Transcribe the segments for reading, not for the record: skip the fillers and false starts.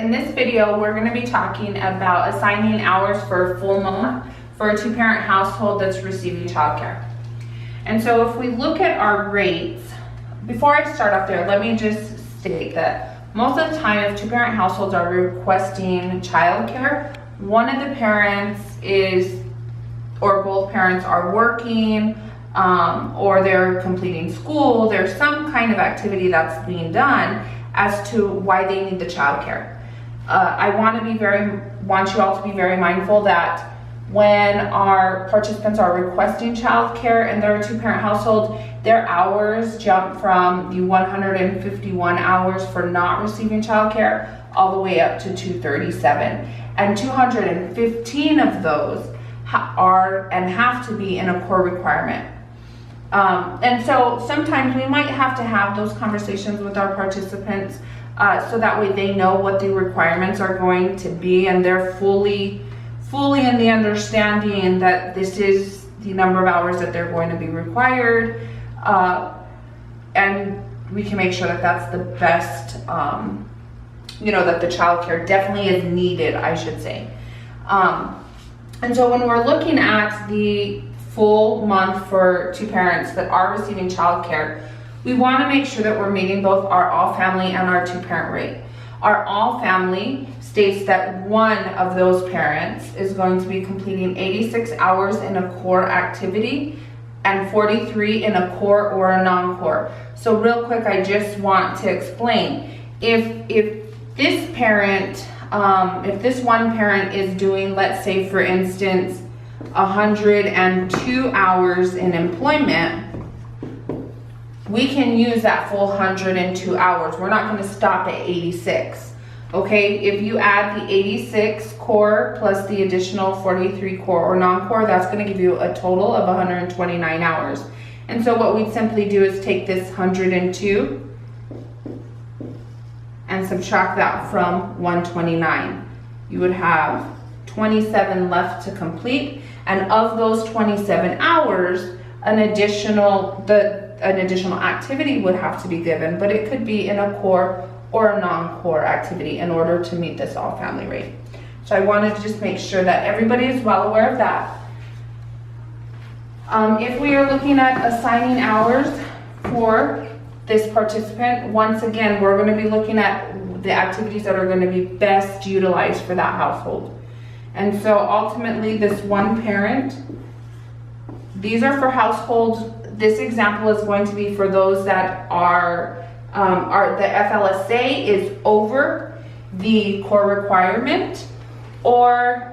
in this video, we're going to be talking about assigning hours for a full month for a two-parent household that's receiving childcare. And so if we look at our rates, before I start off there, let me just state that most of the time if two-parent households are requesting childcare, one of the parents is, or both parents are working, or they're completing school. There's some kind of activity that's being done as to why they need the childcare. I want you all to be very mindful that when our participants are requesting childcare and they're a two-parent household, their hours jump from the 151 hours for not receiving childcare all the way up to 237, and 215 of those are and have to be in a core requirement. And so sometimes we might have to have those conversations with our participants so that way they know what the requirements are going to be and they're fully in the understanding that this is the number of hours that they're going to be required, and we can make sure that that's the best, that the childcare definitely is needed, I should say. And so when we're looking at the full month for two parents that are receiving childcare, we want to make sure that we're meeting both our all family and our two-parent rate. Our all family states that one of those parents is going to be completing 86 hours in a core activity and 43 in a core or a non-core. So real quick, I just want to explain, if this parent, if this one parent is doing, let's say for instance, 102 hours in employment, we can use that full 102 hours. We're not going to stop at 86. Okay, if you add the 86 core plus the additional 43 core or non-core, that's going to give you a total of 129 hours. And so what we'd simply do is take this 102 and subtract that from 129. You would have 27 left to complete, and of those 27 hours, an additional activity would have to be given, but it could be in a core or a non-core activity in order to meet this all family rate. So I wanted to just make sure that everybody is well aware of that. If we are looking at assigning hours for this participant, once again, we're going to be looking at the activities that are going to be best utilized for that household. And so ultimately this one parent, these are for households. This example is going to be for those that are the FLSA is over the core requirement, or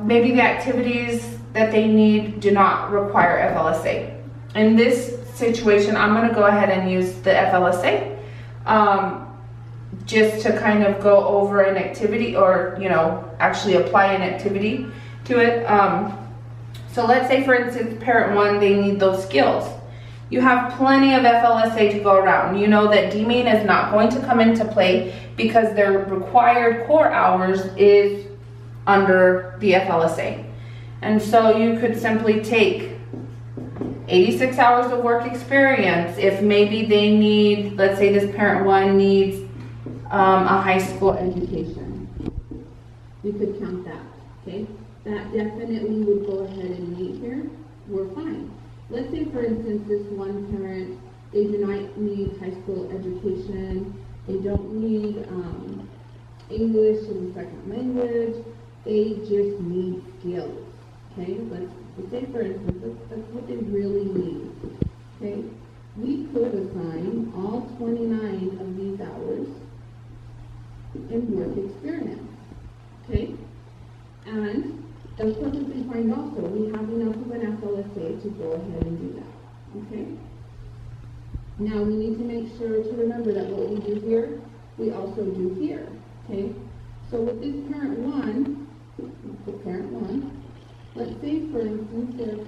maybe the activities that they need do not require FLSA. In this situation, I'm going to go ahead and use the FLSA just to kind of go over an activity, or actually apply an activity to it. So let's say for instance parent one, they need those skills. You have plenty of FLSA to go around. You know that deeming is not going to come into play because their required core hours is under the FLSA. And so you could simply take 86 hours of work experience. If maybe they need, let's say this parent one needs a high school education. You could count that, okay? That definitely would go ahead and meet here. We're fine. Let's say, for instance, this one parent, they do not need high school education, they don't need English as a second language, they just need skills, okay? Let's say, for instance, that's what they really need, okay? We could assign all 29 of these hours in work experience, okay? And that's perfectly fine also. We have enough of an FLSA to go ahead and do that, okay? Now we need to make sure to remember that what we do here, we also do here, okay? So with this parent one, let's say for instance parent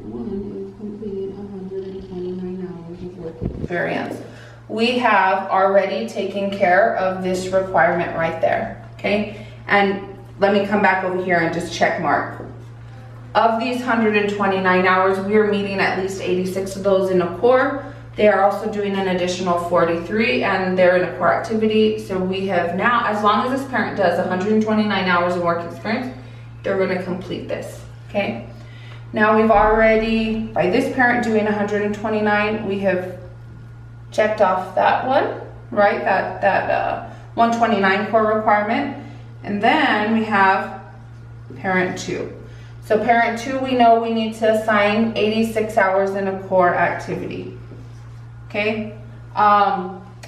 one is completing 129 hours of work experience. We have already taken care of this requirement right there, okay? And let me come back over here and just check mark. Of these 129 hours, we are meeting at least 86 of those in a core, They are also doing an additional 43 and they're in a core activity. So we have now, as long as this parent does 129 hours of work experience, they're going to complete this, okay? Now we've already, by this parent doing 129, we have checked off that one, right? That 129 core requirement. And then we have parent 2. So parent 2, we know we need to assign 86 hours in a core activity. Okay?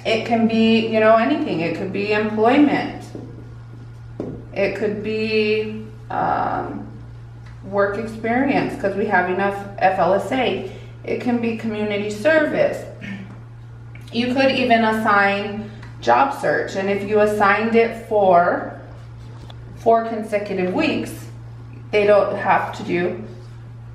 It can be, you know, anything. It could be employment. It could be work experience because we have enough FLSA. It can be community service. You could even assign job search, and if you assigned it for 4 consecutive weeks, they don't have to do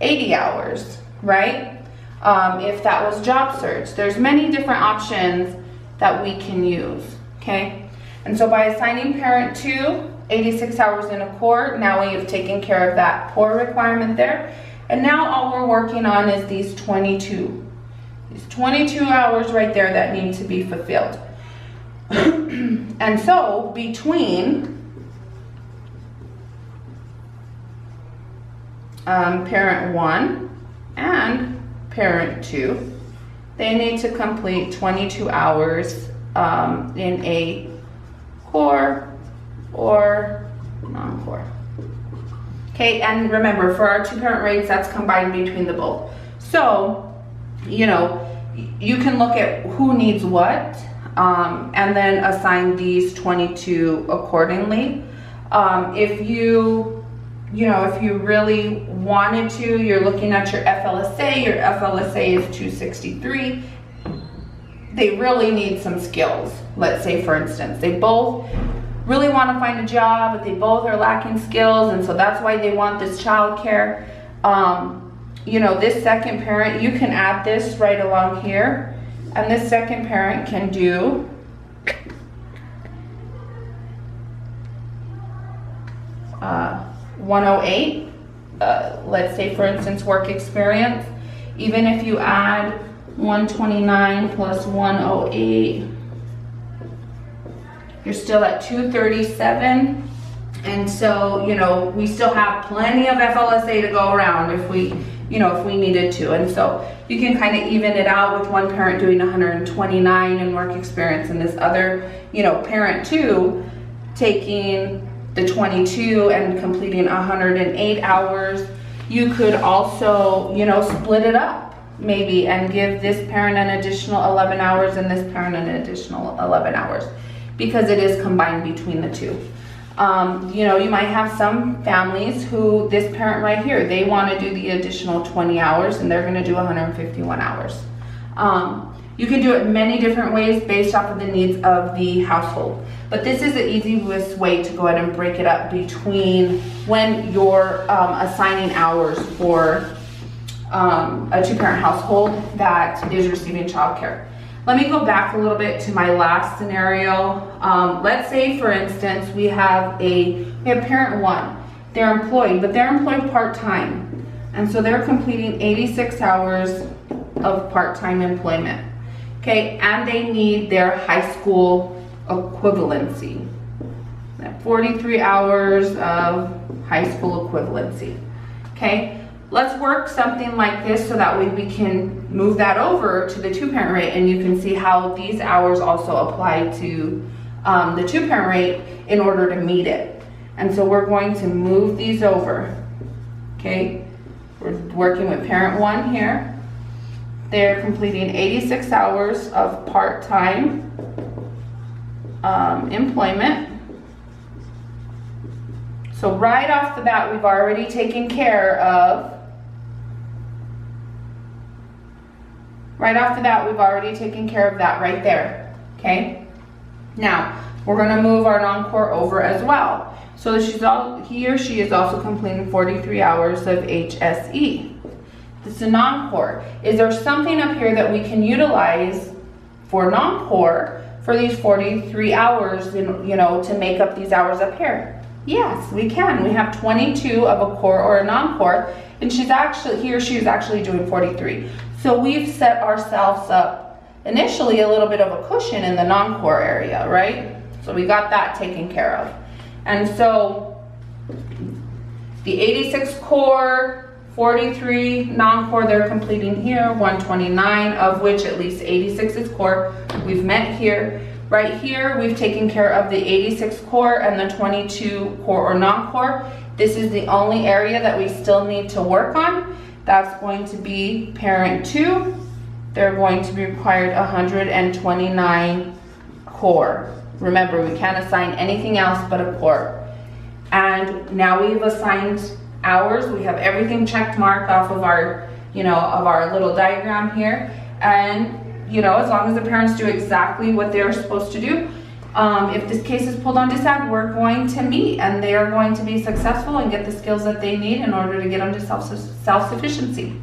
80 hours, right? If that was job search, there's many different options that we can use, okay? And so by assigning parent 2 86 hours in a core, now we have taken care of that core requirement there. And now all we're working on is these 22 hours right there that need to be fulfilled. And so between parent 1 and parent 2, they need to complete 22 hours in a core or non-core. Okay, and remember, for our 2-parent rates, that's combined between the both. So, you know, you can look at who needs what, and then assign these 22 accordingly. If you really wanted to, you're looking at your FLSA is 263. They really need some skills. Let's say, for instance, they both really want to find a job, but they both are lacking skills, and so that's why they want this childcare. You know, this second parent, you can add this right along here, and this second parent can do 108. Let's say, for instance, work experience. Even if you add 129 plus 108, you're still at 237. And so, you know, we still have plenty of FLSA to go around if we needed to. And so you can kind of even it out with one parent doing 129 in work experience and this other, you know, parent 2 taking the 22 and completing 108 hours. You could also, you know, split it up maybe and give this parent an additional 11 hours and this parent an additional 11 hours because it is combined between the two. You know, you might have some families who this parent right here, they want to do the additional 20 hours and they're going to do 151 hours. You can do it many different ways based off of the needs of the household. But this is the easiest way to go ahead and break it up between when you're assigning hours for a 2-parent household that is receiving childcare. Let me go back a little bit to my last scenario. Let's say, for instance, we have parent 1. They're employed, but they're employed part-time. And so they're completing 86 hours of part-time employment. Okay, and they need their high school equivalency. 43 hours of high school equivalency. Okay, let's work something like this so that way we can move that over to the 2-parent rate, and you can see how these hours also apply to the 2-parent rate in order to meet it. And so we're going to move these over. Okay, we're working with parent 1 here. They're completing 86 hours of part-time employment. So right off the bat, we've already taken care of that right there, okay? Now, we're gonna move our non-core over as well. So he or she is also completing 43 hours of HSE. This is a non-core. Is there something up here that we can utilize for non-core for these 43 hours, you know, to make up these hours up here? Yes, we can. We have 22 of a core or a non-core, and he or she is actually doing 43. So we've set ourselves up initially a little bit of a cushion in the non-core area, right? So we got that taken care of. And so the 86 core, 43 non-core, they're completing here, 129, of which at least 86 is core. We've met here. Right here, we've taken care of the 86 core and the 22 core or non-core. This is the only area that we still need to work on. That's going to be parent 2. They're going to be required 129 core. Remember, we can't assign anything else but a core. And now we've assigned hours. We have everything checked marked off of our, of our little diagram here. And, as long as the parents do exactly what they're supposed to do, if this case is pulled on DSAG, we're going to meet and they are going to be successful and get the skills that they need in order to get them to self-sufficiency.